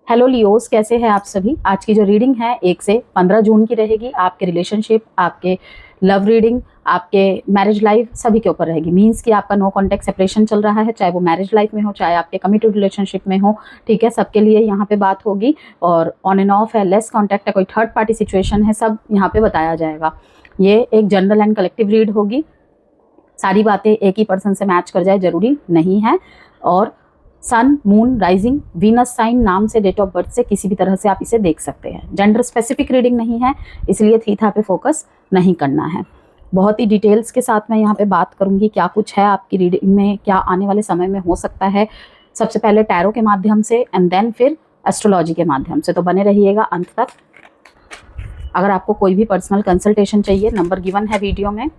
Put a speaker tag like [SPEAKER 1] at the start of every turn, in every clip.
[SPEAKER 1] Hello Leos, कैसे हैं आप सभी। आज की जो रीडिंग है 1 से 15 जून की रहेगी। आपके रिलेशनशिप, आपके लव रीडिंग, आपके मैरिज लाइफ सभी के ऊपर रहेगी। मींस कि आपका नो कॉन्टेक्ट सेपरेशन चल रहा है, चाहे वो मैरिज लाइफ में हो, चाहे आपके कमिटेड रिलेशनशिप में हो, ठीक है, सबके लिए यहाँ पे बात होगी। और ऑन एंड ऑफ है, लेस कॉन्टेक्ट है, कोई थर्ड पार्टी सिचुएशन है, सब यहाँ पे बताया जाएगा। ये एक जनरल एंड कलेक्टिव रीड होगी। सारी बातें एक ही पर्सन से मैच कर जाए जरूरी नहीं है। और सन, मून, राइजिंग, वीनस साइन, नाम से, डेट ऑफ बर्थ से किसी भी तरह से आप इसे देख सकते हैं। जेंडर स्पेसिफिक रीडिंग नहीं है, इसलिए थीथा पे फोकस नहीं करना है। बहुत ही डिटेल्स के साथ मैं यहाँ पे बात करूँगी क्या कुछ है आपकी रीडिंग में, क्या आने वाले समय में हो सकता है। सबसे पहले टैरो के माध्यम से एंड देन फिर एस्ट्रोलॉजी के माध्यम से, तो बने रहिएगा अंत तक। अगर आपको कोई भी पर्सनल कंसल्टेशन चाहिए, नंबर गिवन है वीडियो में।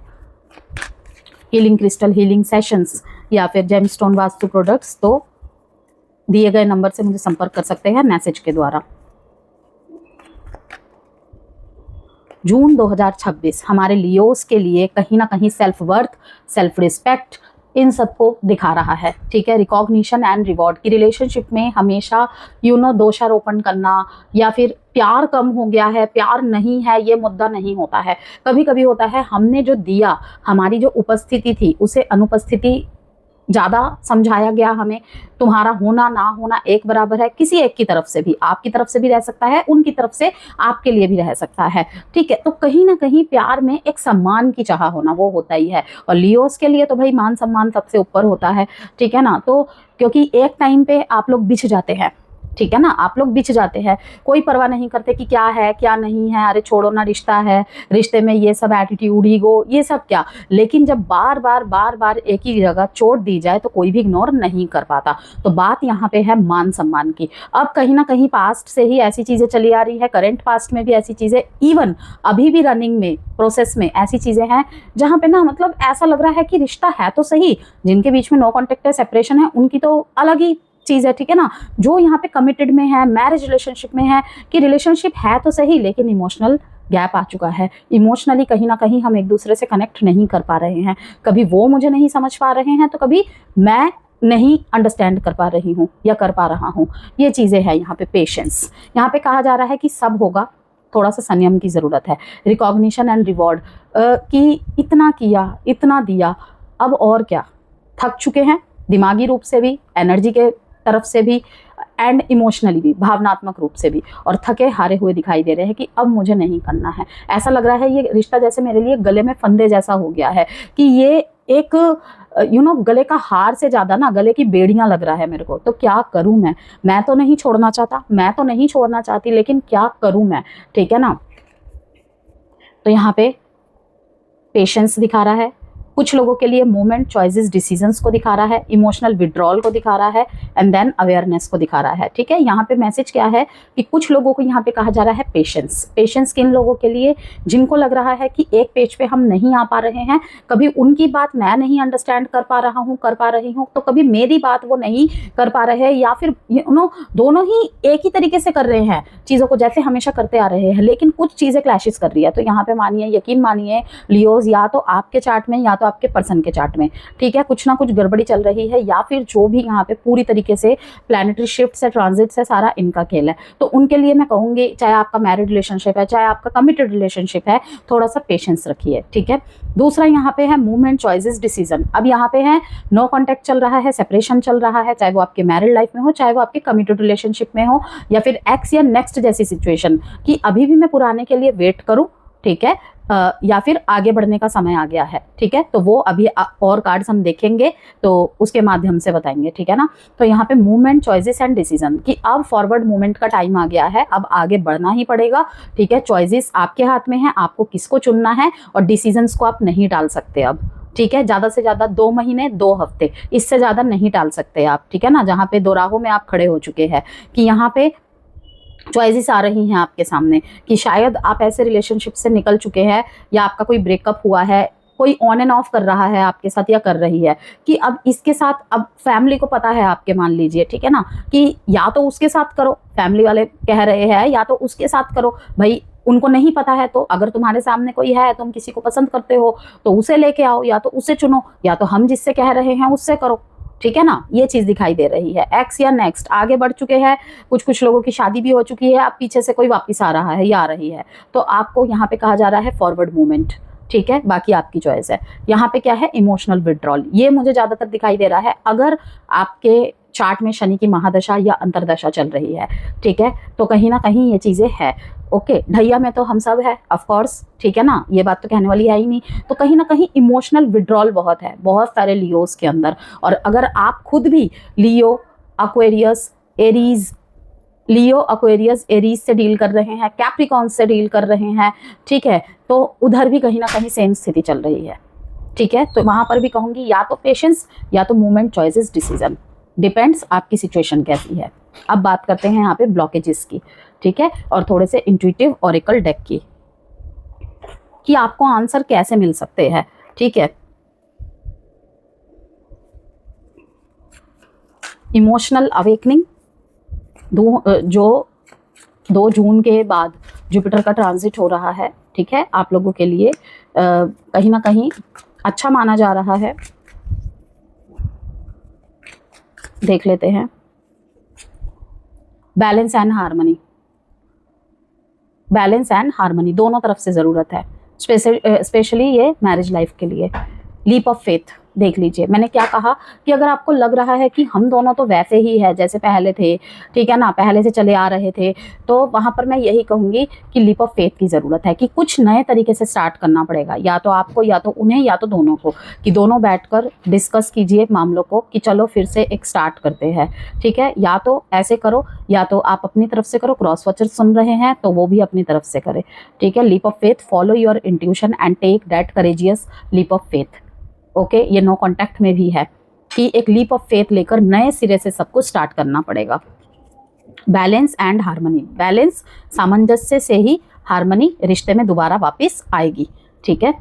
[SPEAKER 1] हीलिंग क्रिस्टल हीलिंग सेशंस या फिर जेमस्टोन वास्तु प्रोडक्ट्स, तो दिए गए नंबर से मुझे संपर्क कर सकते हैं मैसेज के द्वारा। जून 2026 हमारे लियोस के लिए कहीं ना कहीं सेल्फ वर्थ, सेल्फ रिस्पेक्ट, इन सबको दिखा रहा है, ठीक है। रिकॉग्निशन एंड रिवॉर्ड की रिलेशनशिप में हमेशा दोषारोपण करना या फिर प्यार कम हो गया है, प्यार नहीं है, ये मुद्दा नहीं होता है। कभी कभी होता है हमने जो दिया, हमारी जो उपस्थिति थी उसे अनुपस्थिति ज़्यादा समझाया गया हमें। तुम्हारा होना ना होना एक बराबर है, किसी एक की तरफ से भी, आपकी तरफ से भी रह सकता है, उनकी तरफ से आपके लिए भी रह सकता है, ठीक है। तो कहीं ना कहीं प्यार में एक सम्मान की चाह होना वो होता ही है। और लियोस के लिए तो भाई मान सम्मान सबसे ऊपर होता है, ठीक है ना। तो क्योंकि एक टाइम पे आप लोग बिछ जाते हैं, ठीक है ना, आप लोग बिछ जाते हैं, कोई परवाह नहीं करते कि क्या है क्या नहीं है, अरे छोड़ो ना, रिश्ता है, रिश्ते में ये सब एटीट्यूड, ईगो, ये सब क्या। लेकिन जब बार बार एक ही जगह चोट दी जाए तो कोई भी इग्नोर नहीं कर पाता। तो बात यहाँ पे है मान सम्मान की। अब कहीं ना कहीं पास्ट से ही ऐसी चीज़ें चली आ रही है, करेंट पास्ट में भी ऐसी चीज़ें, इवन अभी भी रनिंग में, प्रोसेस में ऐसी चीज़ें हैं जहाँ पे ना मतलब ऐसा लग रहा है कि रिश्ता है तो सही, जिनके बीच में नो कॉन्टेक्ट है, सेपरेशन है, उनकी तो अलग ही चीज़ है, ठीक है ना। जो यहाँ पे कमिटेड में है, मैरिज रिलेशनशिप में है, कि रिलेशनशिप है तो सही लेकिन इमोशनल गैप आ चुका है। इमोशनली कहीं ना कहीं हम एक दूसरे से कनेक्ट नहीं कर पा रहे हैं। कभी वो मुझे नहीं समझ पा रहे हैं तो कभी मैं नहीं अंडरस्टैंड कर पा रही हूँ या कर पा रहा हूँ। ये चीज़ें हैं यहाँ पे। पेशेंस, यहाँ पे कहा जा रहा है कि सब होगा, थोड़ा सा संयम की ज़रूरत है। रिकॉग्निशन एंड रिवॉर्ड कि इतना किया, इतना दिया, अब और क्या। थक चुके हैं, दिमागी रूप से भी, एनर्जी के तरफ से भी, एंड इमोशनली भी, भावनात्मक रूप से भी, और थके हारे हुए दिखाई दे रहे हैं कि अब मुझे नहीं करना है। ऐसा लग रहा है ये रिश्ता जैसे मेरे लिए गले में फंदे जैसा हो गया है, कि ये एक गले का हार से ज़्यादा ना गले की बेड़ियां लग रहा है मेरे को। तो क्या करूं मैं तो नहीं छोड़ना चाहता, मैं तो नहीं छोड़ना चाहती, लेकिन क्या करूं मैं, ठीक है ना। तो यहाँ पे पेशेंस दिखा रहा है, कुछ लोगों के लिए मूवमेंट, चॉइसेस, डिसीजंस को दिखा रहा है, इमोशनल विड्रॉल को दिखा रहा है, एंड देन अवेयरनेस को दिखा रहा है, ठीक है। यहाँ पे मैसेज क्या है कि कुछ लोगों को यहाँ पे कहा जा रहा है पेशेंस। पेशेंस किन लोगों के लिए, जिनको लग रहा है कि एक पेज पे हम नहीं आ पा रहे हैं, कभी उनकी बात मैं नहीं अंडरस्टैंड कर पा रहा हूँ, कर पा रही हूँ, तो कभी मेरी बात वो नहीं कर पा रहे हैं, या फिर दोनों ही एक ही तरीके से कर रहे हैं चीज़ों को, जैसे हमेशा करते आ रहे हैं, लेकिन कुछ चीज़ें क्लैशेस कर रही है। तो यहाँ पे मानिए, यकीन मानिए लियोज, या तो आपके चार्ट में या तो आपके पर्सन के चार्ट में, ठीक है, कुछ ना कुछ गड़बड़ी चल रही है, या फिर जो भी यहाँ पे पूरी तरीके से प्लैनेटरी शिफ्ट से, ट्रांजिट से सारा इनका खेल है। तो उनके लिए मैं कहूँगी, चाहे आपका मैरिड रिलेशनशिप है, चाहे आपका कमिटेड रिलेशनशिप है, थोड़ा सा पेशेंस रखिए, ठीक है। दूसरा यहाँ पे है मूवमेंट, चॉइसेस, डिसीजन। अब यहाँ पे है नो कॉन्टेक्ट चल रहा है, सेपरेशन चल रहा है, चाहे वो आपके मैरिड लाइफ में हो, चाहे वो आपके कमिटेड रिलेशनशिप में हो, या फिर एक्स या नेक्स्ट जैसी सिचुएशन, कि अभी भी मैं पुराने के लिए वेट करूं, ठीक है, या फिर आगे बढ़ने का समय आ गया है, ठीक है। तो वो अभी और कार्ड्स हम देखेंगे तो उसके माध्यम से बताएंगे, ठीक है ना। तो यहाँ पे मूवमेंट, चॉइसेस एंड डिसीजन, कि अब फॉरवर्ड मूवमेंट का टाइम आ गया है, अब आगे बढ़ना ही पड़ेगा, ठीक है। चॉइसेस आपके हाथ में है, आपको किसको चुनना है, और डिसीजंस को आप नहीं टाल सकते अब, ठीक है। ज़्यादा से ज़्यादा 2 महीने 2 हफ्ते, इससे ज़्यादा नहीं टाल सकते आप, ठीक है ना। जहाँ पे दो राहों में आप खड़े हो चुके हैं, कि यहाँ पे चॉइसेस आ रही हैं आपके सामने, कि शायद आप ऐसे रिलेशनशिप से निकल चुके हैं, या आपका कोई ब्रेकअप हुआ है, कोई ऑन एंड ऑफ कर रहा है आपके साथ या कर रही है, कि अब इसके साथ, अब फैमिली को पता है आपके, मान लीजिए, ठीक है ना, कि या तो उसके साथ करो, फैमिली वाले कह रहे हैं, या तो उसके साथ करो। भाई उनको नहीं पता है तो अगर तुम्हारे सामने कोई है, तुम किसी को पसंद करते हो तो उसे लेके आओ, या तो उसे चुनो, या तो हम जिससे कह रहे हैं उससे करो, ठीक है ना, ये चीज दिखाई दे रही है। एक्स या नेक्स्ट, आगे बढ़ चुके हैं, कुछ लोगों की शादी भी हो चुकी है, अब पीछे से कोई वापस आ रहा है या आ रही है, तो आपको यहाँ पे कहा जा रहा है फॉरवर्ड मूवमेंट। ठीक है, बाकी आपकी चॉइस है। यहाँ पे क्या है, इमोशनल विड्रॉल, ये मुझे ज्यादातर दिखाई दे रहा है अगर आपके चार्ट में शनि की महादशा या अंतरदशा चल रही है। ठीक है, तो कहीं ना कहीं ये चीजें है। ओके, ढैया में तो हम सब है ऑफ कोर्स, ठीक है ना, ये बात तो कहने वाली है ही नहीं। तो कहीं ना कहीं इमोशनल विड्रॉल बहुत है, बहुत सारे लियोस के अंदर। और अगर आप खुद भी लियो, अक्वेरियस, एरीज, लियो, अक्वेरियस, एरीज से डील कर रहे हैं, कैप्रिकॉन से डील कर रहे हैं, ठीक है, तो उधर भी कहीं ना कहीं सेम स्थिति चल रही है। ठीक है, तो वहां पर भी कहूंगी या तो पेशेंस या तो मूवमेंट, चॉइसेस, डिसीजन, डिपेंड्स आपकी सिचुएशन कैसी है। अब बात करते हैं यहाँ पे ब्लॉकेजेस की। ठीक है, और थोड़े से इंट्यूटिव ऑरेकल डेक की, कि आपको आंसर कैसे मिल सकते हैं। ठीक है, इमोशनल अवेकनिंग, जो 2 जून के बाद जुपिटर का ट्रांजिट हो रहा है, ठीक है, आप लोगों के लिए कहीं ना कहीं अच्छा माना जा रहा है। देख लेते हैं, balance and harmony, balance and harmony दोनों तरफ से ज़रूरत है, स्पेशली ये मैरिज लाइफ के लिए। लीप ऑफ फेथ देख लीजिए, मैंने क्या कहा कि अगर आपको लग रहा है कि हम दोनों तो वैसे ही है जैसे पहले थे, ठीक है ना, पहले से चले आ रहे थे, तो वहाँ पर मैं यही कहूँगी कि लीप ऑफ फेथ की ज़रूरत है, कि कुछ नए तरीके से स्टार्ट करना पड़ेगा, या तो आपको, या तो उन्हें, या तो दोनों को, कि दोनों बैठकर डिस्कस कीजिए मामलों को कि चलो फिर से एक स्टार्ट करते हैं। ठीक है, या तो ऐसे करो, या तो आप अपनी तरफ से करो, क्रॉस वॉचर सुन रहे हैं तो वो भी अपनी तरफ से करें। ठीक है, leap of faith, follow your intuition and take that courageous leap of faith. Okay, ये नो कॉन्टैक्ट में भी है कि एक लीप ऑफ फेथ लेकर नए सिरे से सब कुछ स्टार्ट करना पड़ेगा। बैलेंस एंड हार्मनी, बैलेंस, सामंजस्य से ही हार्मनी रिश्ते में दोबारा वापस आएगी। ठीक है,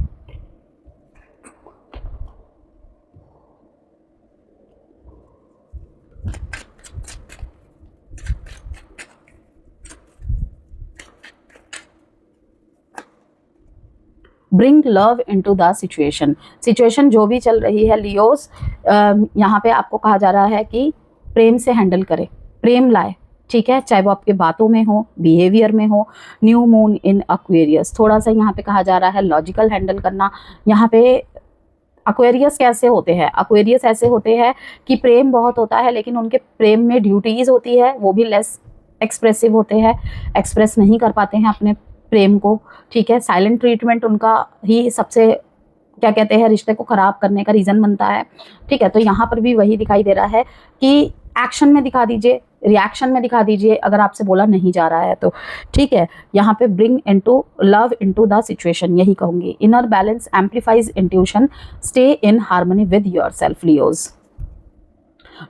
[SPEAKER 1] bring love into the situation, situation जो भी चल रही है लियोस, यहाँ पे आपको कहा जा रहा है कि प्रेम से हैंडल करें, प्रेम लाए। ठीक है, चाहे वो आपके बातों में हो, बिहेवियर में हो। न्यू मून इन एक्वेरियस, थोड़ा सा यहाँ पे कहा जा रहा है लॉजिकल हैंडल करना। यहाँ पे एक्वेरियस कैसे होते हैं, एक्वेरियस ऐसे होते हैं कि प्रेम बहुत होता है लेकिन उनके प्रेम में ड्यूटीज होती है, वो भी लेस एक्सप्रेसिव होते हैं, एक्सप्रेस नहीं कर पाते हैं अपने प्रेम को। ठीक है, साइलेंट ट्रीटमेंट उनका ही सबसे, क्या कहते हैं, रिश्ते को खराब करने का रीज़न बनता है। ठीक है, तो यहाँ पर भी वही दिखाई दे रहा है कि एक्शन में दिखा दीजिए, रिएक्शन में दिखा दीजिए अगर आपसे बोला नहीं जा रहा है तो। ठीक है, यहाँ पे bring into love into the situation, यही कहूँगी। Inner balance amplifies intuition, stay in harmony with yourself Leos.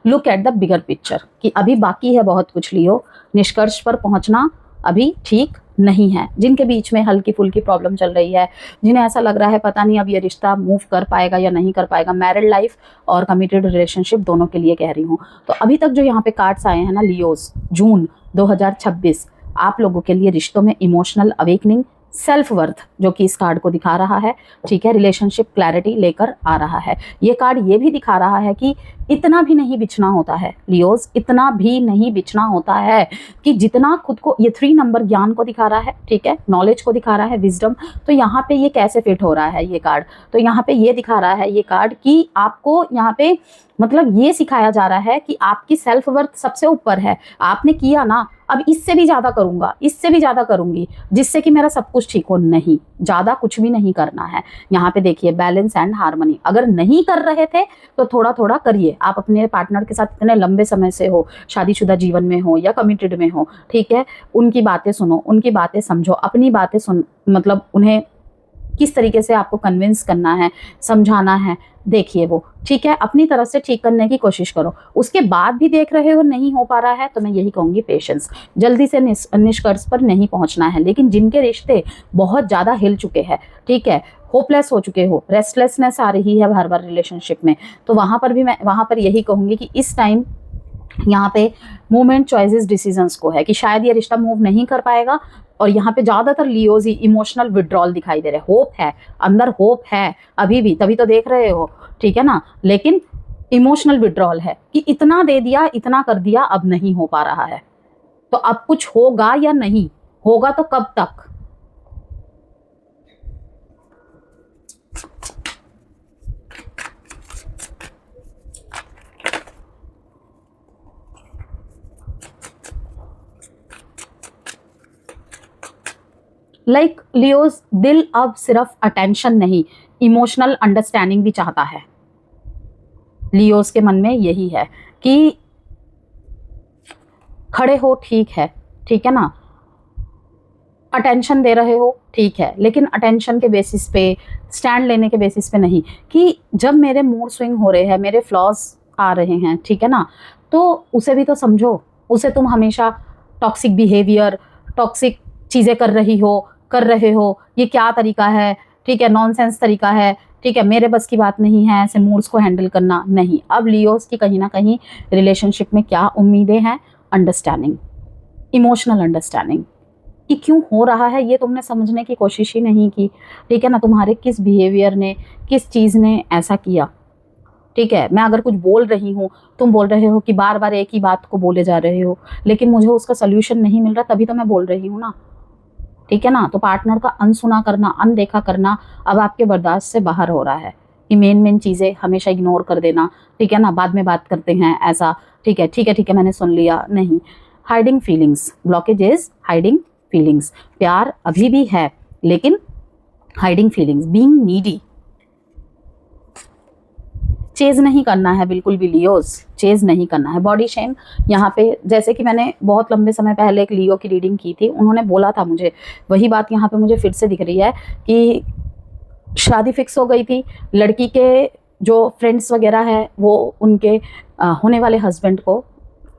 [SPEAKER 1] Look at the bigger picture, कि अभी बाकी है बहुत कुछ लियो, निष्कर्ष पर पहुंचना अभी ठीक नहीं है। जिनके बीच में हल्की फुल्की प्रॉब्लम चल रही है, जिन्हें ऐसा लग रहा है पता नहीं अब ये रिश्ता मूव कर पाएगा या नहीं कर पाएगा, मैरिड लाइफ और कमिटेड रिलेशनशिप दोनों के लिए कह रही हूँ। तो अभी तक जो यहाँ पे कार्ड्स आए हैं ना लियोस, जून 2026 आप लोगों के लिए रिश्तों में इमोशनल अवेकनिंग, सेल्फ वर्थ जो कि इस कार्ड को दिखा रहा है। ठीक है, रिलेशनशिप क्लैरिटी लेकर आ रहा है। ये कार्ड ये भी दिखा रहा है कि इतना भी नहीं बिछना होता है लियोस, इतना भी नहीं बिछना होता है कि जितना खुद को, ये 3 नंबर ज्ञान को दिखा रहा है, ठीक है, नॉलेज को दिखा रहा है, विजडम। तो यहाँ पे ये कैसे फिट हो रहा है ये कार्ड, तो यहाँ पे ये दिखा रहा है ये कार्ड कि आपको यहाँ पे मतलब ये सिखाया जा रहा है कि आपकी सेल्फ वर्थ सबसे ऊपर है। आपने किया ना, अब इससे भी ज़्यादा करूँगा, इससे भी ज़्यादा करूँगी, जिससे कि मेरा सब कुछ ठीक हो। नहीं, ज़्यादा कुछ भी नहीं करना है। यहाँ पे देखिए बैलेंस एंड हार्मनी, अगर नहीं कर रहे थे तो थोड़ा थोड़ा करिए। आप अपने पार्टनर के साथ इतने लंबे समय से हो, शादीशुदा जीवन में हो या कमिटेड में हो, ठीक है, उनकी बातें सुनो, उनकी बातें समझो, अपनी बातें सुन, मतलब उन्हें किस तरीके से आपको कन्विंस करना है, समझाना है, देखिए वो। ठीक है, अपनी तरफ से ठीक करने की कोशिश करो। उसके बाद भी देख रहे हो नहीं हो पा रहा है तो मैं यही कहूँगी पेशेंस, जल्दी से निष्कर्ष पर नहीं पहुँचना है। लेकिन जिनके रिश्ते बहुत ज़्यादा हिल चुके हैं, ठीक है, होपलेस हो चुके हो, रेस्टलेसनेस आ रही है हर बार रिलेशनशिप में, तो वहाँ पर भी मैं वहाँ पर यही कहूँगी कि इस टाइम यहाँ पे मूवमेंट, चॉइसेस, डिसीजंस को है कि शायद ये रिश्ता मूव नहीं कर पाएगा। और यहाँ पे ज़्यादातर लियोज ही इमोशनल विड्रॉल दिखाई दे रहे हैं। होप है, अंदर होप है अभी भी, तभी तो देख रहे हो, ठीक है ना, लेकिन इमोशनल विड्रॉल है कि इतना दे दिया, इतना कर दिया, अब नहीं हो पा रहा है, तो अब कुछ होगा या नहीं होगा, तो कब तक। लाइक लियोस दिल अब सिर्फ अटेंशन नहीं, इमोशनल अंडरस्टैंडिंग भी चाहता है। लियोस के मन में यही है कि खड़े हो, ठीक है ना, अटेंशन दे रहे हो, ठीक है, लेकिन अटेंशन के बेसिस पे, स्टैंड लेने के बेसिस पे नहीं, कि जब मेरे मूड स्विंग हो रहे हैं, मेरे फ्लॉज आ रहे हैं, ठीक है ना, तो उसे भी तो समझो। उसे तुम हमेशा टॉक्सिक बिहेवियर, टॉक्सिक चीज़ें कर रहे हो, ये क्या तरीका है, ठीक है, नॉनसेंस तरीका है, ठीक है, मेरे बस की बात नहीं है ऐसे मूड्स को हैंडल करना। नहीं, अब लियोस की कहीं ना कहीं रिलेशनशिप में क्या उम्मीदें हैं, अंडरस्टैंडिंग, इमोशनल अंडरस्टैंडिंग, कि क्यों हो रहा है ये तुमने समझने की कोशिश ही नहीं की, ठीक है ना, तुम्हारे किस बिहेवियर ने, किस चीज़ ने ऐसा किया, ठीक है। मैं अगर कुछ बोल रही हूँ, तुम बोल रहे हो कि बार बार एक ही बात को बोले जा रहे हो, लेकिन मुझे उसका सोल्यूशन नहीं मिल रहा, तभी तो मैं बोल रही हूँ ना, ठीक है ना। तो पार्टनर का अनसुना करना, अनदेखा करना अब आपके बर्दाश्त से बाहर हो रहा है, कि मेन चीज़ें हमेशा इग्नोर कर देना, ठीक है ना, बाद में बात करते हैं ऐसा, ठीक है मैंने सुन लिया, नहीं। Hiding feelings, blockage is hiding feelings, प्यार अभी भी है लेकिन hiding feelings, being needy, chase नहीं करना है बिल्कुल भी लियोस, चेज नहीं करना है। बॉडी शेम यहाँ पे, जैसे कि मैंने बहुत लंबे समय पहले एक लियो की रीडिंग की थी, उन्होंने बोला था मुझे, वही बात यहाँ पे मुझे फिर से दिख रही है कि शादी फिक्स हो गई थी, लड़की के जो फ्रेंड्स वगैरह है वो उनके होने वाले हस्बैंड को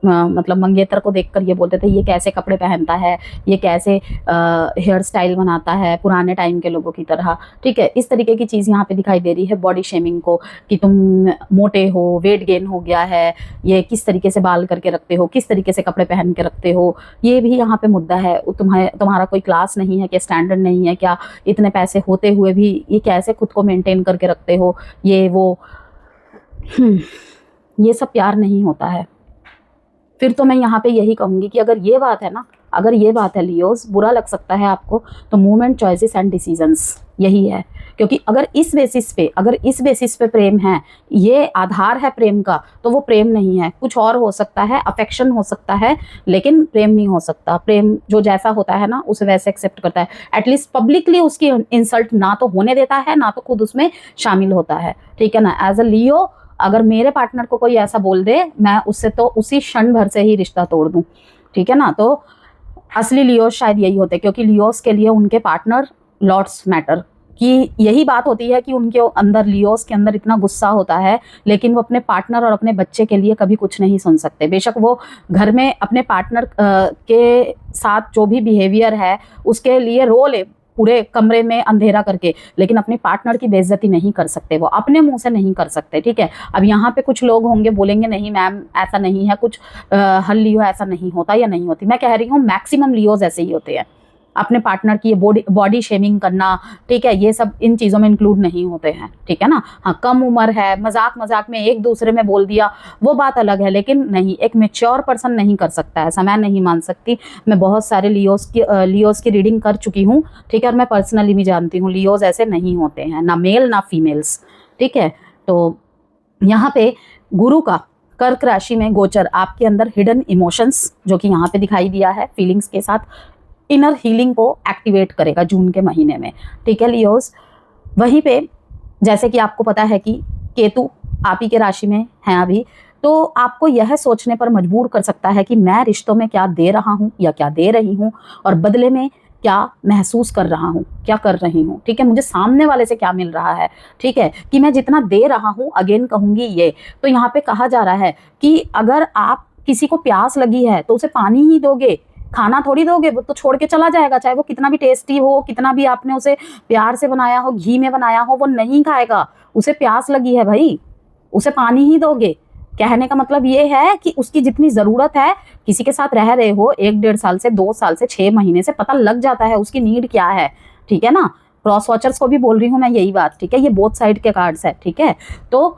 [SPEAKER 1] मतलब मंगेतर को देखकर ये बोलते थे, ये कैसे कपड़े पहनता है, ये कैसे हेयर स्टाइल बनाता है पुराने टाइम के लोगों की तरह, ठीक है। इस तरीके की चीज़ यहाँ पे दिखाई दे रही है, बॉडी शेमिंग को, कि तुम मोटे हो, वेट गेन हो गया है, ये किस तरीके से बाल करके रखते हो, किस तरीके से कपड़े पहन के रखते हो, ये भी यहाँ पे मुद्दा है। तुम्हारा कोई क्लास नहीं है क्या, स्टैंडर्ड नहीं है क्या, इतने पैसे होते हुए भी ये कैसे खुद को मेंटेन करके रखते हो, ये वो। ये सब प्यार नहीं होता है। फिर तो मैं यहाँ पे यही कहूँगी कि अगर ये बात है ना, अगर ये बात है लियोस, बुरा लग सकता है आपको, तो मूवमेंट, चॉइसेस एंड डिसीजंस यही है। क्योंकि अगर इस बेसिस पे प्रेम है, ये आधार है प्रेम का, तो वो प्रेम नहीं है, कुछ और हो सकता है, अफेक्शन हो सकता है, लेकिन प्रेम नहीं हो सकता। प्रेम जो जैसा होता है ना उसे वैसे एक्सेप्ट करता है, एटलीस्ट पब्लिकली उसकी इंसल्ट ना तो होने देता है, ना तो खुद उसमें शामिल होता है, ठीक है ना। एज अ लियो अगर मेरे पार्टनर को कोई ऐसा बोल दे, मैं उससे तो उसी क्षण भर से ही रिश्ता तोड़ दूं, ठीक है ना। तो असली लियोस शायद यही होते, क्योंकि लियोस के लिए उनके पार्टनर लॉट्स मैटर, कि यही बात होती है कि उनके अंदर, लियोस के अंदर इतना गुस्सा होता है, लेकिन वो अपने पार्टनर और अपने बच्चे के लिए कभी कुछ नहीं सुन सकते। बेशक वो घर में अपने पार्टनर के साथ जो भी बिहेवियर है उसके लिए रो ले पूरे कमरे में अंधेरा करके, लेकिन अपने पार्टनर की बेइज्जती नहीं कर सकते, वो अपने मुंह से नहीं कर सकते, ठीक है। अब यहाँ पे कुछ लोग होंगे बोलेंगे नहीं मैम ऐसा नहीं है, कुछ हल लियो ऐसा नहीं होता या नहीं होती। मैं कह रही हूँ मैक्सिमम लियोज ऐसे ही होते हैं। अपने पार्टनर की ये बॉडी शेमिंग करना, ठीक है, ये सब इन चीज़ों में इंक्लूड नहीं होते हैं, ठीक है ना। हाँ, कम उम्र है, मजाक में एक दूसरे में बोल दिया, वो बात अलग है, लेकिन नहीं, एक मेच्योर पर्सन नहीं कर सकता ऐसा, मैं नहीं मान सकती। मैं बहुत सारे लियोस की रीडिंग कर चुकी हूँ, ठीक है, और मैं पर्सनली भी जानती हूँ लियोस ऐसे नहीं होते हैं, ना मेल ना फीमेल्स, ठीक है। तो यहाँ पे गुरु का कर्क राशि में गोचर आपके अंदर हिडन इमोशंस, जो कि यहाँ पे दिखाई दिया है, फीलिंग्स के साथ इनर हीलिंग को एक्टिवेट करेगा जून के महीने में, ठीक है लियोस। वहीं पे जैसे कि आपको पता है कि केतु आप ही के राशि में है अभी, तो आपको यह सोचने पर मजबूर कर सकता है कि मैं रिश्तों में क्या दे रहा हूँ या क्या दे रही हूँ, और बदले में क्या महसूस कर रहा हूँ, क्या कर रही हूँ, ठीक है, मुझे सामने वाले से क्या मिल रहा है, ठीक है, कि मैं जितना दे रहा हूँ, अगेन कहूँगी ये। तो यहाँ पे कहा जा रहा है कि अगर आप किसी को प्यास लगी है तो उसे पानी ही दोगे, खाना थोड़ी दोगे, वो तो छोड़ के चला जाएगा, चाहे वो कितना भी टेस्टी हो, कितना भी आपने उसे प्यार से बनाया हो, घी में बनाया हो, वो नहीं खाएगा। उसे प्यास लगी है भाई, उसे पानी ही दोगे। कहने का मतलब ये है कि उसकी जितनी ज़रूरत है, किसी के साथ रह रहे हो 1-1.5 साल से, 2 साल से, 6 महीने से, पता लग जाता है उसकी नीड क्या है, ठीक है ना। क्रॉस वॉचर्स को भी बोल रही हूँ मैं यही बात, ठीक है, ये बोथ साइड के कार्ड्स है, ठीक है। तो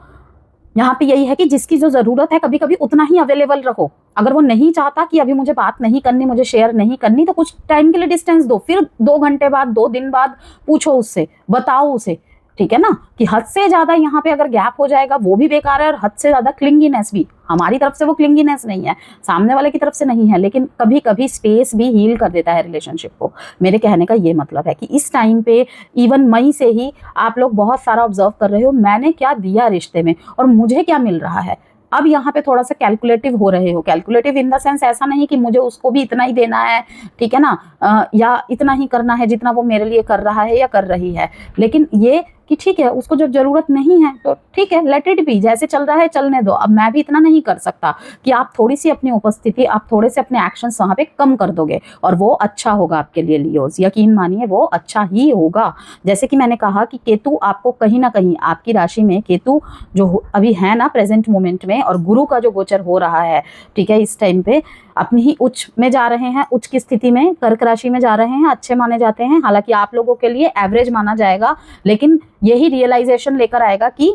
[SPEAKER 1] यहाँ पे यही है कि जिसकी जो ज़रूरत है कभी कभी उतना ही अवेलेबल रहो। अगर वो नहीं चाहता कि अभी मुझे बात नहीं करनी, मुझे शेयर नहीं करनी, तो कुछ टाइम के लिए डिस्टेंस दो, फिर 2 घंटे बाद, 2 दिन बाद पूछो उससे, बताओ उसे, ठीक है ना। कि हद से ज़्यादा यहाँ पे अगर गैप हो जाएगा वो भी बेकार है, और हद से ज़्यादा क्लिंगीनेस भी, हमारी तरफ से वो क्लिंगीनेस नहीं है, सामने वाले की तरफ से नहीं है, लेकिन कभी कभी स्पेस भी हील कर देता है रिलेशनशिप को। मेरे कहने का ये मतलब है कि इस टाइम पे इवन मई से ही आप लोग बहुत सारा ऑब्जर्व कर रहे हो, मैंने क्या दिया रिश्ते में और मुझे क्या मिल रहा है। अब यहाँ पे थोड़ा सा कैलकुलेटिव हो रहे हो। कैलकुलेटिव इन द सेंस ऐसा नहीं कि मुझे उसको भी इतना ही देना है, ठीक है ना, या इतना ही करना है जितना वो मेरे लिए कर रहा है या कर रही है, लेकिन ये कि ठीक है उसको जब जरूरत नहीं है तो ठीक है, लेट इट बी, जैसे चल रहा है चलने दो। अब मैं भी इतना नहीं कर सकता कि आप थोड़ी सी अपनी उपस्थिति, आप थोड़े से अपने एक्शंस वहाँ पे कम कर दोगे और वो अच्छा होगा आपके लिए लियोज, यकीन मानिए वो अच्छा ही होगा। जैसे कि मैंने कहा कि केतु आपको कहीं ना कहीं, आपकी राशि में केतु जो अभी है ना प्रेजेंट मोमेंट में, और गुरु का जो गोचर हो रहा है, ठीक है, इस टाइम पे अपनी ही उच्च में जा रहे हैं, उच्च की स्थिति में कर्क राशि में जा रहे हैं, अच्छे माने जाते हैं, हालांकि आप लोगों के लिए एवरेज माना जाएगा, लेकिन यही रियलाइजेशन लेकर आएगा कि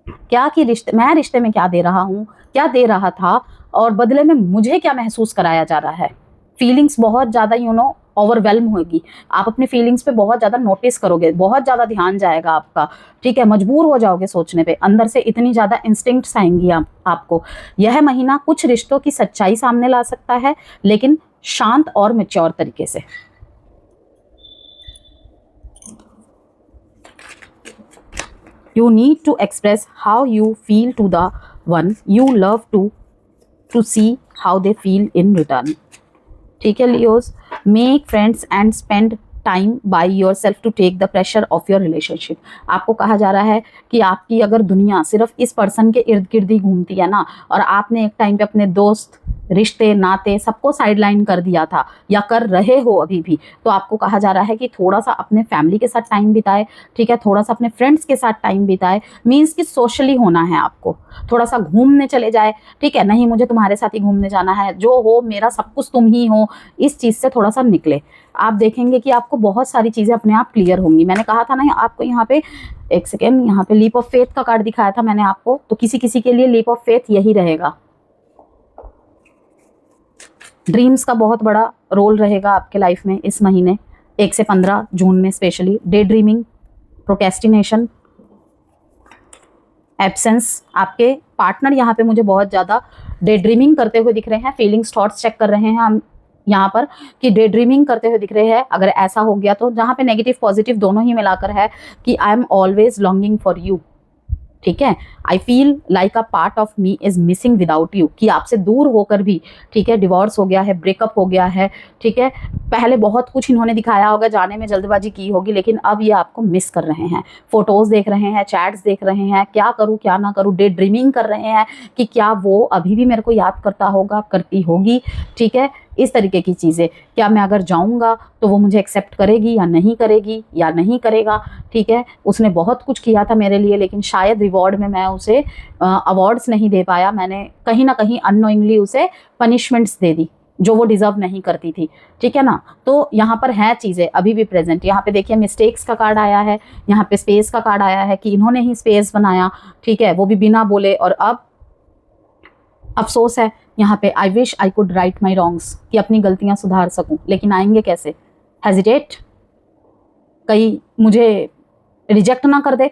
[SPEAKER 1] क्या, कि रिश्ते में क्या दे रहा हूँ, क्या दे रहा था, और बदले में मुझे क्या महसूस कराया जा रहा है। फीलिंग्स बहुत ज़्यादा ओवरवेल्म होगी, आप अपनी फीलिंग्स पे बहुत ज़्यादा नोटिस करोगे, बहुत ज़्यादा ध्यान जाएगा आपका, ठीक है, मजबूर हो जाओगे सोचने पे, अंदर से इतनी ज़्यादा इंस्टिंक्ट्स आएंगी आपको। यह महीना कुछ रिश्तों की सच्चाई सामने ला सकता है, लेकिन शांत और मैच्योर तरीके से। You need to express how you feel to the one you love to see how they feel in return. ठीक है Leos, make friends and spend time by yourself to take the pressure off your relationship. आपको कहा जा रहा है कि आपकी अगर दुनिया सिर्फ इस पर्सन के इर्द गिर्द ही घूमती है ना, और आपने एक टाइम पे अपने दोस्त, रिश्ते, नाते सबको साइडलाइन कर दिया था या कर रहे हो अभी भी, तो आपको कहा जा रहा है कि थोड़ा सा अपने फैमिली के साथ टाइम बिताए, ठीक है, थोड़ा सा अपने फ्रेंड्स के साथ टाइम बिताए, मीन्स कि सोशली होना है आपको, थोड़ा सा घूमने चले जाए, ठीक है, नहीं मुझे तुम्हारे साथ ही घूमने जाना है, जो हो मेरा सब कुछ तुम ही हो, इस चीज़ से थोड़ा सा निकले। आप देखेंगे कि आपको बहुत सारी चीज़ें अपने आप क्लियर होंगी। मैंने कहा था ना आपको यहाँ पे, एक सेकेंड, यहाँ पे लीप ऑफ फेथ का कार्ड दिखाया था मैंने आपको, तो किसी किसी के लिए लीप ऑफ फेथ यही रहेगा। ड्रीम्स का बहुत बड़ा रोल रहेगा आपके लाइफ में इस महीने 1 से 15 जून में, specially day dreaming, procrastination, absence. आपके पार्टनर यहाँ पे मुझे बहुत ज़्यादा डे ड्रीमिंग करते हुए दिख रहे हैं, फीलिंग्स, थॉट्स चेक कर रहे हैं हम यहाँ पर कि डे ड्रीमिंग करते हुए दिख रहे हैं। अगर ऐसा हो गया तो जहाँ पे नेगेटिव पॉजिटिव दोनों ही मिलाकर है कि I am always longing for you, ठीक है, I feel like a part of me is missing without you, कि आपसे दूर होकर भी, ठीक है, डिवोर्स हो गया है, ब्रेकअप हो गया है, ठीक है, पहले बहुत कुछ इन्होंने दिखाया होगा, जाने में जल्दबाजी की होगी, लेकिन अब ये आपको मिस कर रहे हैं, फोटोज़ देख रहे हैं, चैट्स देख रहे हैं, क्या करूँ क्या ना करूँ, डे ड्रीमिंग कर रहे हैं कि क्या वो अभी भी मेरे को याद करता होगा, करती होगी, ठीक है, इस तरीके की चीज़ें। क्या मैं अगर जाऊंगा तो वो मुझे एक्सेप्ट करेगी या नहीं करेगी, या नहीं करेगा, ठीक है, उसने बहुत कुछ किया था मेरे लिए, लेकिन शायद रिवॉर्ड में मैं उसे अवार्ड्स नहीं दे पाया, मैंने कहीं ना कहीं अननोइंगली उसे पनिशमेंट्स दे दी जो वो डिज़र्व नहीं करती थी, ठीक है ना। तो यहाँ पर है चीज़ें अभी भी प्रेजेंट। यहाँ पे देखिए मिस्टेक्स का कार्ड आया है, यहाँ पे स्पेस का कार्ड आया है कि इन्होंने ही स्पेस बनाया, ठीक है, वो भी बिना बोले, और अब अफसोस है यहाँ पे, I wish I could write my wrongs, कि अपनी गलतियाँ सुधार सकूँ, लेकिन आएंगे कैसे, हेजिटेट, कहीं मुझे रिजेक्ट ना कर दे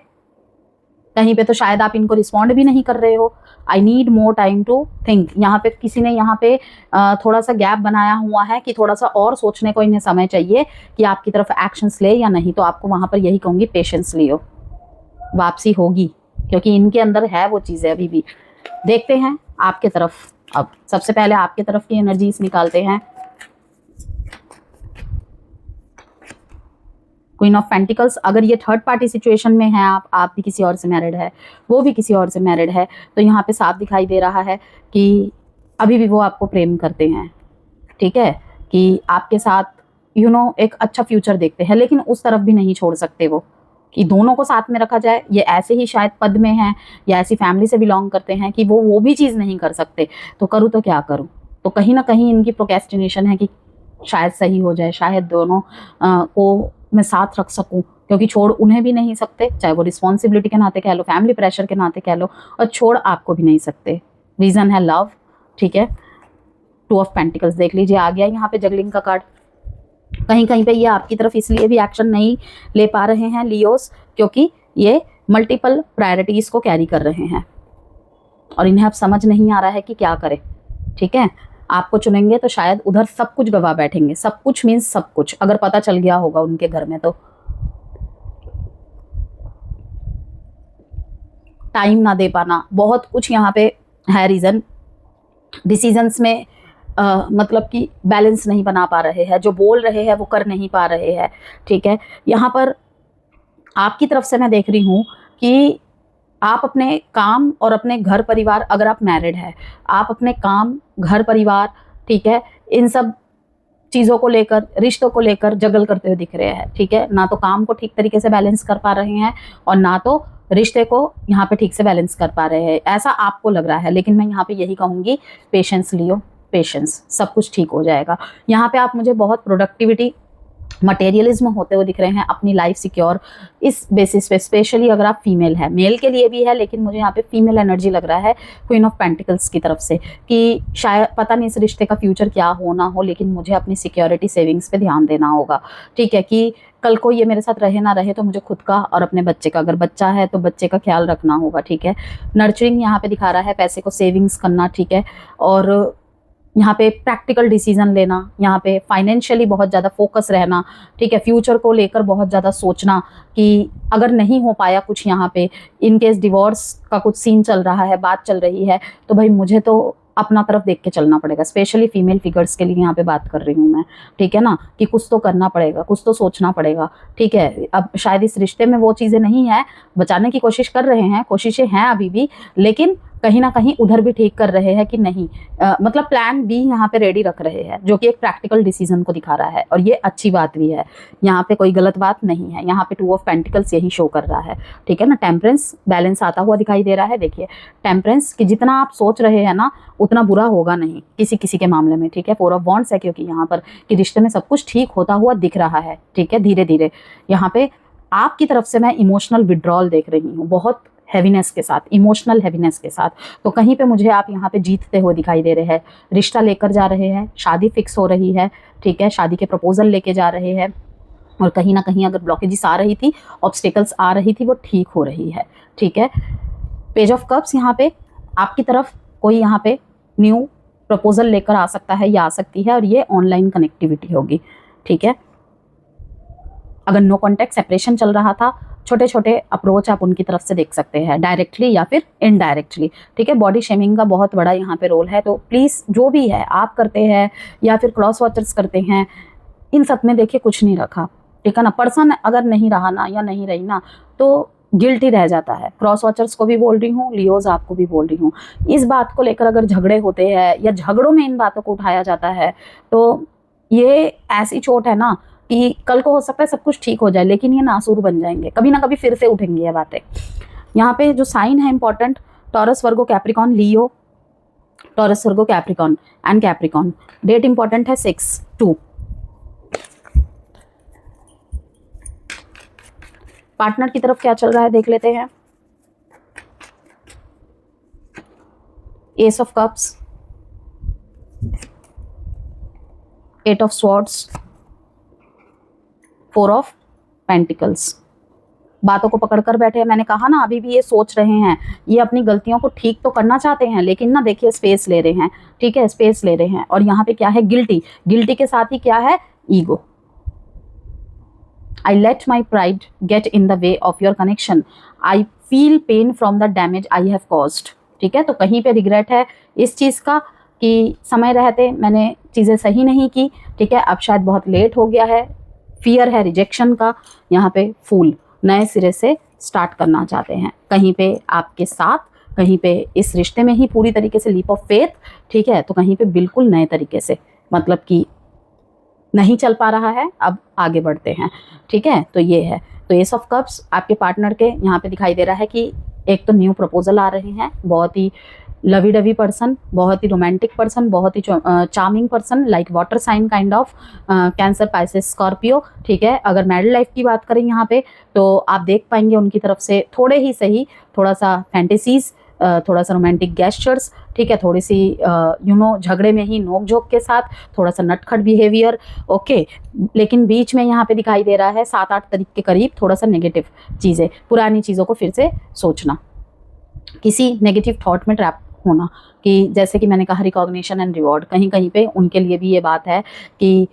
[SPEAKER 1] कहीं पे, तो शायद आप इनको रिस्पॉन्ड भी नहीं कर रहे हो। I need more time to think, यहाँ पे किसी ने यहाँ पे थोड़ा सा गैप बनाया हुआ है कि थोड़ा सा और सोचने को इन्हें समय चाहिए कि आपकी तरफ एक्शंस ले या नहीं, तो आपको वहाँ पर यही कहूँगी, पेशेंस लियो, वापसी होगी, क्योंकि इनके अंदर है वो चीज़ें अभी भी। देखते हैं आपके तरफ, अब सबसे पहले आपके तरफ की एनर्जीज निकालते हैं। क्वीन ऑफ पेंटिकल्स, अगर ये थर्ड पार्टी सिचुएशन में है, आप भी किसी और से मैरिड है, वो भी किसी और से मैरिड है, तो यहाँ पे साफ दिखाई दे रहा है कि अभी भी वो आपको प्रेम करते हैं, ठीक है, कि आपके साथ एक अच्छा फ्यूचर देखते हैं, लेकिन उस तरफ भी नहीं छोड़ सकते वो, कि दोनों को साथ में रखा जाए। ये ऐसे ही शायद पद में हैं या ऐसी फैमिली से बिलोंग करते हैं कि वो भी चीज़ नहीं कर सकते, तो करूँ तो क्या करूँ। तो कहीं ना कहीं इनकी प्रोक्रेस्टिनेशन है कि शायद सही हो जाए, शायद दोनों को मैं साथ रख सकूं, क्योंकि छोड़ उन्हें भी नहीं सकते, चाहे वो रिस्पॉन्सिबिलिटी के नाते कह लो, फैमिली प्रेशर के नाते कह लो, और छोड़ आपको भी नहीं सकते। रीज़न है लव, ठीक है। 2 ऑफ पेंटिकल्स देख लीजिए आ गया यहाँ पे जगलिंग का कार्ड। कहीं कहीं पे ये आपकी तरफ इसलिए भी एक्शन नहीं ले पा रहे हैं लियोस, क्योंकि ये मल्टीपल प्रायोरिटीज़ को कैरी कर रहे हैं और इन्हें अब समझ नहीं आ रहा है कि क्या करें, ठीक है। आपको चुनेंगे तो शायद उधर सब कुछ गवा बैठेंगे, सब कुछ मीन्स सब कुछ, अगर पता चल गया होगा उनके घर में तो। टाइम ना दे पाना, बहुत कुछ यहाँ पे है रीज़न। डिसीजंस में मतलब कि बैलेंस नहीं बना पा रहे हैं, जो बोल रहे हैं वो कर नहीं पा रहे हैं, ठीक है। यहाँ पर आपकी तरफ से मैं देख रही हूँ कि आप अपने काम और अपने घर परिवार, अगर आप मैरिड है, आप अपने काम, घर परिवार, ठीक है, इन सब चीज़ों को लेकर, रिश्तों को लेकर जगल करते हुए दिख रहे हैं, ठीक है। ना तो काम को ठीक तरीके से बैलेंस कर पा रहे हैं और ना तो रिश्ते को यहाँ पे ठीक से बैलेंस कर पा रहे हैं, ऐसा आपको लग रहा है। लेकिन मैं यहाँ पे यही कहूँगी, पेशेंस लियो, पेशेंस, सब कुछ ठीक हो जाएगा। यहाँ पे आप मुझे बहुत प्रोडक्टिविटी, मटेरियलिज्म होते हुए दिख रहे हैं, अपनी लाइफ सिक्योर इस बेसिस पे, स्पेशली अगर आप फीमेल है, मेल के लिए भी है, लेकिन मुझे यहाँ पे फीमेल एनर्जी लग रहा है क्वीन ऑफ पेंटिकल्स की तरफ से, कि शायद पता नहीं इस रिश्ते का फ्यूचर क्या हो ना हो, लेकिन मुझे अपनी सिक्योरिटी सेविंग्स पे ध्यान देना होगा, ठीक है। कि कल को ये मेरे साथ रहे ना रहे तो मुझे खुद का और अपने बच्चे का, अगर बच्चा है तो बच्चे का ख्याल रखना होगा, ठीक है। नर्चरिंग यहाँ पे दिखा रहा है, पैसे को सेविंग्स करना, ठीक है। और यहाँ पे प्रैक्टिकल डिसीजन लेना, यहाँ पे फाइनेंशियली बहुत ज़्यादा फोकस रहना, ठीक है। फ्यूचर को लेकर बहुत ज़्यादा सोचना कि अगर नहीं हो पाया कुछ, यहाँ पे इन केस डिवोर्स का कुछ सीन चल रहा है, बात चल रही है, तो भाई मुझे तो अपना तरफ देख के चलना पड़ेगा। स्पेशली फीमेल फिगर्स के लिए यहाँ पे बात कर रही हूँ मैं, ठीक है ना, कि कुछ तो करना पड़ेगा, कुछ तो सोचना पड़ेगा, ठीक है। अब शायद इस रिश्ते में वो चीज़ें नहीं है, बचाने की कोशिश कर रहे हैं, कोशिशें हैं अभी भी, लेकिन कहीं ना कहीं उधर भी ठीक कर रहे हैं कि नहीं, मतलब प्लान बी यहाँ पे रेडी रख रहे हैं, जो कि एक प्रैक्टिकल डिसीजन को दिखा रहा है, और ये अच्छी बात भी है, यहाँ पे कोई गलत बात नहीं है। यहाँ पे 2 ऑफ पेंटिकल्स यही शो कर रहा है, ठीक है ना। टेम्परेंस, बैलेंस आता हुआ दिखाई दे रहा है, देखिए टेम्परेंस, कि जितना आप सोच रहे हैं ना उतना बुरा होगा नहीं किसी किसी के मामले में, ठीक है। 4 ऑफ वॉन्ड्स है, क्योंकि यहाँ पर कि रिश्ते में सब कुछ ठीक होता हुआ दिख रहा है, ठीक है, धीरे धीरे। यहाँ पे आपकी तरफ से मैं इमोशनल विड्रॉल देख रही हूँ, बहुत हैवीनेस के साथ, इमोशनल हैवीनेस के साथ। तो कहीं पे मुझे आप यहाँ पे जीतते हुए दिखाई दे रहे हैं, रिश्ता लेकर जा रहे हैं, शादी फिक्स हो रही है, ठीक है, शादी के प्रपोजल लेके जा रहे हैं, और कहीं ना कहीं अगर ब्लॉकेजेस आ रही थी, ऑब्स्टेकल्स आ रही थी, वो ठीक हो रही है, ठीक है। पेज ऑफ कप्स, यहाँ पे आपकी तरफ कोई यहाँ पे न्यू प्रपोजल लेकर आ सकता है या आ सकती है, और ये ऑनलाइन कनेक्टिविटी होगी, ठीक है। अगर नो कॉन्टैक्ट सेपरेशन चल रहा था, छोटे छोटे अप्रोच आप उनकी तरफ से देख सकते हैं, डायरेक्टली या फिर इनडायरेक्टली, ठीक है। बॉडी शेमिंग का बहुत बड़ा यहाँ पे रोल है, तो प्लीज़ जो भी है आप करते हैं या फिर क्रॉस वॉचर्स करते हैं, इन सब में देखिए कुछ नहीं रखा, ठीक है ना। पर्सन अगर नहीं रहा ना या नहीं रही ना तो गिल्टी रह जाता है। क्रॉस वॉचर्स को भी बोल रही हूँ, लियोज आपको भी बोल रही हूँ, इस बात को लेकर अगर झगड़े होते हैं या झगड़ों में इन बातों को उठाया जाता है, तो ये ऐसी चोट है ना कि कल को हो सकता है सब कुछ ठीक हो जाए, लेकिन ये नासूर बन जाएंगे, कभी ना कभी फिर से उठेंगी ये बातें। यहाँ पे जो साइन है important, Taurus, Virgo, Capricorn, Leo, Taurus, Virgo, Capricorn and Capricorn. Date important है 6/2। पार्टनर की तरफ क्या चल रहा है देख लेते हैं। S of cups, 8 of swords, 4 of pentacles. बातों को पकड़ कर बैठे हैं, मैंने कहा ना अभी भी ये सोच रहे हैं, ये अपनी गलतियों को ठीक तो करना चाहते हैं, लेकिन ना देखिए स्पेस ले रहे हैं, ठीक है, स्पेस ले रहे हैं। और यहाँ पे क्या है, गिल्टी, गिल्टी के साथ ही क्या है, ego. I let my pride get in the way of your connection. I feel pain from the damage I have caused. ठीक है, तो कहीं पे रिग्रेट है इस चीज़ का कि समय रहते मैंने चीज़ें सही नहीं की, ठीक है, अब शायद बहुत लेट हो गया है। फियर है रिजेक्शन का, यहाँ पे फूल, नए सिरे से स्टार्ट करना चाहते हैं, कहीं पे आपके साथ, कहीं पे इस रिश्ते में ही पूरी तरीके से लीप ऑफ फेथ, ठीक है, तो कहीं पे बिल्कुल नए तरीके से, मतलब कि नहीं चल पा रहा है, अब आगे बढ़ते हैं, ठीक है। तो ये है, तो एस ऑफ कप्स आपके पार्टनर के यहाँ पे दिखाई दे रहा है कि एक तो न्यू प्रपोजल आ रहे हैं, बहुत ही लवी डवी पर्सन, बहुत ही रोमांटिक पर्सन, बहुत ही charming person, like water sign kind of, Cancer, Pisces, Scorpio, ठीक है। अगर मैरिड लाइफ की बात करें यहाँ पे तो आप देख पाएंगे उनकी तरफ से थोड़े ही सही, थोड़ा सा फैंटेसीज, थोड़ा सा रोमांटिक गेस्चर्स, ठीक है, थोड़ी सी झगड़े में ही नोक झोंक के साथ, थोड़ा सा नटखट बिहेवियर, ओके। लेकिन बीच में यहाँ पे दिखाई दे रहा है 7-8 तारीख के करीब थोड़ा सा नेगेटिव चीज़ें, पुरानी चीज़ों को फिर से सोचना, किसी नेगेटिव थॉट में ट्रैप होना, कि जैसे कि मैंने कहा रिकॉग्निशन एंड रिवॉर्ड, कहीं कहीं पे उनके लिए भी ये बात है कि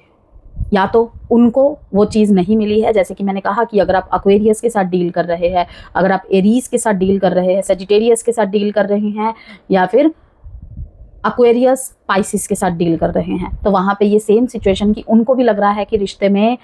[SPEAKER 1] या तो उनको वो चीज़ नहीं मिली है, जैसे कि मैंने कहा कि अगर आप एक्वेरियस के साथ डील कर रहे हैं, अगर आप एरीज के साथ डील कर रहे हैं, सेजिटेरियस के साथ डील कर रहे हैं, या फिर एक्वेरियस पाइसिस के साथ डील कर रहे हैं, तो वहाँ पे ये सेम सिचुएशन कि उनको भी लग रहा है कि रिश्ते में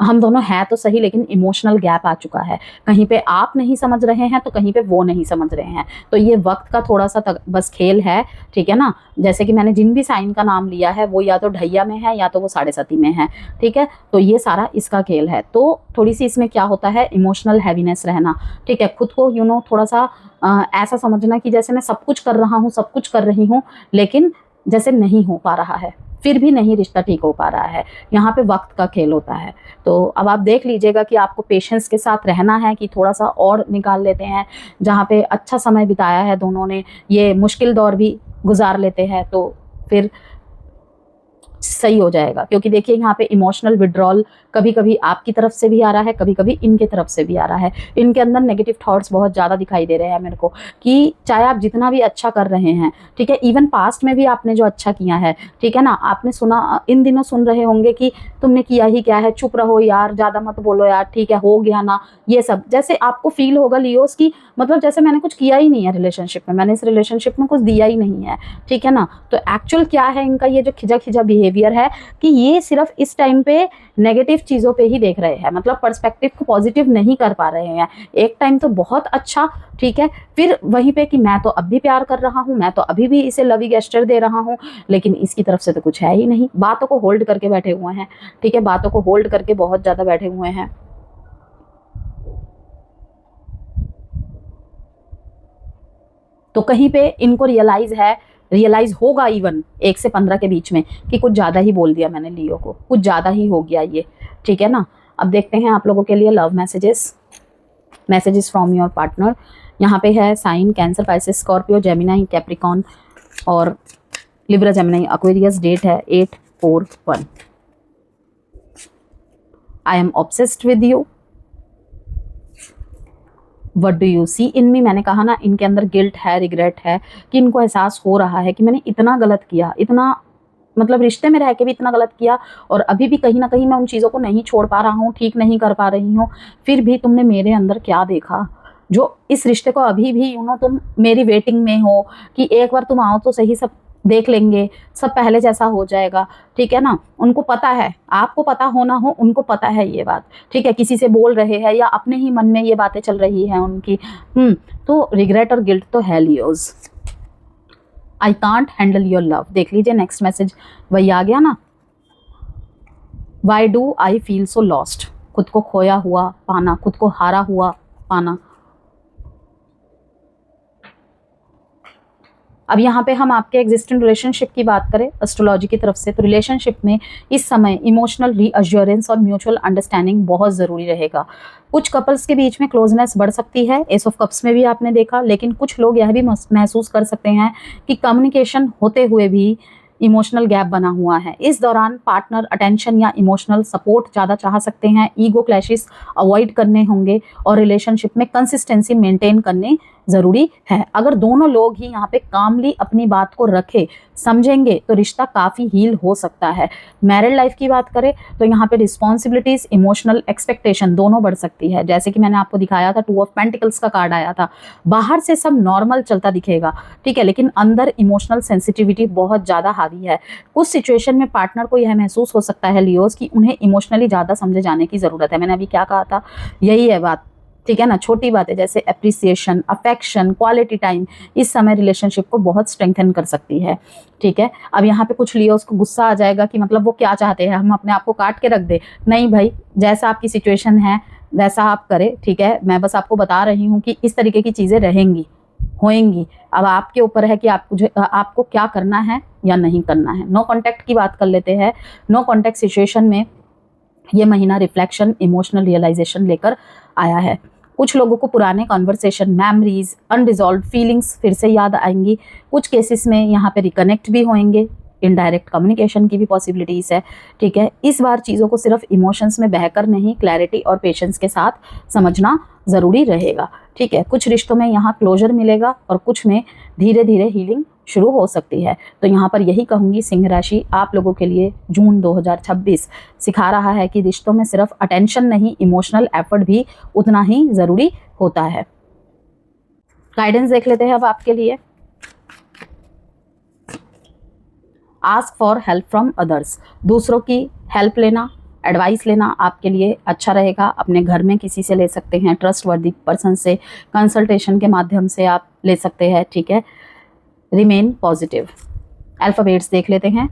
[SPEAKER 1] हम दोनों हैं तो सही, लेकिन इमोशनल गैप आ चुका है, कहीं पे आप नहीं समझ रहे हैं तो कहीं पे वो नहीं समझ रहे हैं। तो ये वक्त का थोड़ा सा बस खेल है, ठीक है ना। जैसे कि मैंने जिन भी साइन का नाम लिया है वो या तो ढैया में है या तो वो 7.5 में है, ठीक है। तो ये सारा इसका खेल है। तो थोड़ी सी इसमें क्या होता है, इमोशनल हैवीनेस रहना, ठीक है। खुद को थोड़ा सा ऐसा समझना कि जैसे मैं सब कुछ कर रहा हूँ, सब कुछ कर रही हूँ, लेकिन जैसे नहीं हो पा रहा है, फिर भी नहीं रिश्ता ठीक हो पा रहा है। यहाँ पे वक्त का खेल होता है। तो अब आप देख लीजिएगा कि आपको पेशेंस के साथ रहना है कि थोड़ा सा और निकाल लेते हैं, जहाँ पे अच्छा समय बिताया है दोनों ने, ये मुश्किल दौर भी गुजार लेते हैं तो फिर सही हो जाएगा। क्योंकि देखिए यहाँ पे इमोशनल विड्रॉल कभी कभी आपकी तरफ से भी आ रहा है, कभी कभी इनके तरफ से भी आ रहा है। इनके अंदर नेगेटिव थॉट्स बहुत ज़्यादा दिखाई दे रहे हैं मेरे को, कि चाहे आप जितना भी अच्छा कर रहे हैं, ठीक है, इवन पास्ट में भी आपने जो अच्छा किया है, ठीक है ना, आपने सुना, इन दिनों सुन रहे होंगे कि तुमने किया ही क्या है, चुप रहो यार, ज़्यादा मत बोलो यार, ठीक है, हो गया ना, ये सब जैसे आपको फील होगा लियोस की, मतलब जैसे मैंने कुछ किया ही नहीं है रिलेशनशिप में, मैंने इस रिलेशनशिप में कुछ दिया ही नहीं है, ठीक है ना। तो एक्चुअल क्या है इनका ये जो खिजा खिजा बिहेवियर है, कि ये सिर्फ इस टाइम पे नेगेटिव चीज़ों पे ही देख रहे हैं, मतलब पर्सपेक्टिव को पॉजिटिव नहीं कर पा रहे हैं। एक टाइम तो बहुत अच्छा, ठीक है, फिर वहीं पे कि मैं तो अब भी प्यार कर रहा हूँ, मैं तो अभी भी इसे लवी गेस्चर दे रहा हूँ, लेकिन इसकी तरफ से तो कुछ है ही नहीं। बातों को होल्ड करके बैठे हुए हैं, ठीक है, बातों को होल्ड करके बहुत ज़्यादा बैठे हुए हैं। तो कहीं पे इनको रियलाइज होगा इवन 1 से 15 के बीच में कि कुछ ज़्यादा ही बोल दिया मैंने लियो को, कुछ ज़्यादा ही हो गया ये, ठीक है ना। अब देखते हैं आप लोगों के लिए love messages from your partner. यहाँ पे है sign Cancer, Pisces, Scorpio, Gemini, Capricorn और लिब्रा, जेमिनी, एक्वेरियस। डेट है 8/4/1। I am obsessed with you, what do you see in me. मैंने कहा ना इनके अंदर गिल्ट है, रिग्रेट है, कि इनको एहसास हो रहा है कि मैंने इतना गलत किया, इतना मतलब रिश्ते में रह के भी इतना गलत किया, और अभी भी कहीं ना कहीं मैं उन चीज़ों को नहीं छोड़ पा रहा हूँ, ठीक नहीं कर पा रही हूँ। फिर भी तुमने मेरे अंदर क्या देखा जो इस रिश्ते को अभी भी तुम मेरी वेटिंग में हो, कि एक बार तुम आओ तो सही, सब देख लेंगे, सब पहले जैसा हो जाएगा, ठीक है ना। उनको पता है, आपको पता हो ना हो, उनको पता है ये बात, ठीक है। किसी से बोल रहे हैं या अपने ही मन में ये बातें चल रही हैं उनकी। तो रिग्रेट और गिल्ट तो है Leos. I can't handle your love. देख लीजिए नेक्स्ट मैसेज वही आ गया ना, why do I feel so lost. खुद को खोया हुआ पाना, खुद को हारा हुआ पाना। अब यहाँ पे हम आपके एग्जिस्टिंग रिलेशनशिप की बात करें एस्ट्रोलॉजी की तरफ से, तो रिलेशनशिप में इस समय इमोशनल रीअश्योरेंस और म्यूचुअल अंडरस्टैंडिंग बहुत ज़रूरी रहेगा। कुछ कपल्स के बीच में क्लोजनेस बढ़ सकती है, एस ऑफ कप्स में भी आपने देखा, लेकिन कुछ लोग यह भी महसूस कर सकते हैं कि कम्युनिकेशन होते हुए भी इमोशनल गैप बना हुआ है। इस दौरान पार्टनर अटेंशन या इमोशनल सपोर्ट ज़्यादा चाह सकते हैं, ईगो क्लैशेस अवॉइड करने होंगे और रिलेशनशिप में कंसिस्टेंसी मेंटेन करनी ज़रूरी है। अगर दोनों लोग ही यहाँ पे कामली अपनी बात को रखे, समझेंगे, तो रिश्ता काफ़ी हील हो सकता है। मैरिड लाइफ की बात करें तो यहाँ पे रिस्पॉन्सिबिलिटीज़, इमोशनल एक्सपेक्टेशन दोनों बढ़ सकती है। जैसे कि मैंने आपको दिखाया था 2 ऑफ पेंटिकल्स का कार्ड आया था, बाहर से सब नॉर्मल चलता दिखेगा, ठीक है, लेकिन अंदर इमोशनल सेंसिटिविटी बहुत ज़्यादा हावी है। कुछ सिचुएशन में पार्टनर को यह महसूस हो सकता है लियोस कि उन्हें इमोशनली ज़्यादा समझे जाने की ज़रूरत है। मैंने अभी क्या कहा था, यही है बात, ठीक है ना। छोटी बातें जैसे अप्रिसिएशन, अफेक्शन, क्वालिटी टाइम इस समय रिलेशनशिप को बहुत स्ट्रेंथन कर सकती है, ठीक है। अब यहाँ पे कुछ लियोस को गुस्सा आ जाएगा कि मतलब वो क्या चाहते हैं, हम अपने आप को काट के रख दे। नहीं भाई, जैसा आपकी सिचुएशन है वैसा आप करें, ठीक है। मैं बस आपको बता रही हूँ कि इस तरीके की चीज़ें रहेंगी, होएंगी। अब आपके ऊपर है कि आपको क्या करना है या नहीं करना है। नो कॉन्टैक्ट की बात कर लेते हैं। नो कॉन्टैक्ट सिचुएशन में ये महीना रिफ्लेक्शन, इमोशनल रियलाइजेशन लेकर आया है। कुछ लोगों को पुराने कॉन्वर्सेशन, मेमोरीज, अनरिजॉल्व फीलिंग्स फिर से याद आएंगी। कुछ केसेस में यहाँ पे रिकनेक्ट भी होंगे। इनडायरेक्ट कम्युनिकेशन की भी पॉसिबिलिटीज़ है। ठीक है, इस बार चीज़ों को सिर्फ इमोशंस में बहकर नहीं, क्लैरिटी और पेशेंस के साथ समझना ज़रूरी रहेगा। ठीक है, कुछ रिश्तों में यहाँ क्लोजर मिलेगा और कुछ में धीरे धीरे हीलिंग शुरू हो सकती है। तो यहाँ पर यही कहूँगी, सिंह राशि आप लोगों के लिए जून 2026 सिखा रहा है कि रिश्तों में सिर्फ अटेंशन नहीं, इमोशनल एफर्ट भी उतना ही ज़रूरी होता है। गाइडेंस देख लेते हैं अब आपके लिए। Ask for help from others. दूसरों की हेल्प लेना, एडवाइस लेना आपके लिए अच्छा रहेगा। अपने घर में किसी से ले सकते हैं, ट्रस्टवर्दी पर्सन से कंसल्टेशन के माध्यम से आप ले सकते हैं। ठीक है, रिमेन पॉजिटिव। अल्फ़ाबेट्स देख लेते हैं।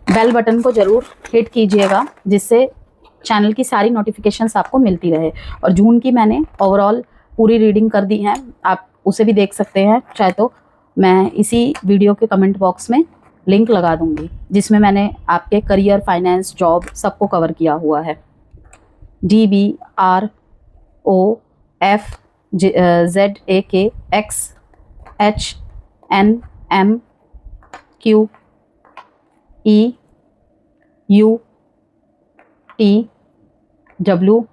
[SPEAKER 1] बेल बटन को जरूर हिट कीजिएगा जिससे चैनल की सारी नोटिफिकेशंस आपको मिलती रहे। और जून की मैंने ओवरऑल पूरी रीडिंग कर दी है, आप उसे भी देख सकते हैं। चाहे तो मैं इसी वीडियो के कमेंट बॉक्स में लिंक लगा दूंगी जिसमें मैंने आपके करियर, फाइनेंस, जॉब सबको कवर किया हुआ है। DBROFZAKXNMQEUTW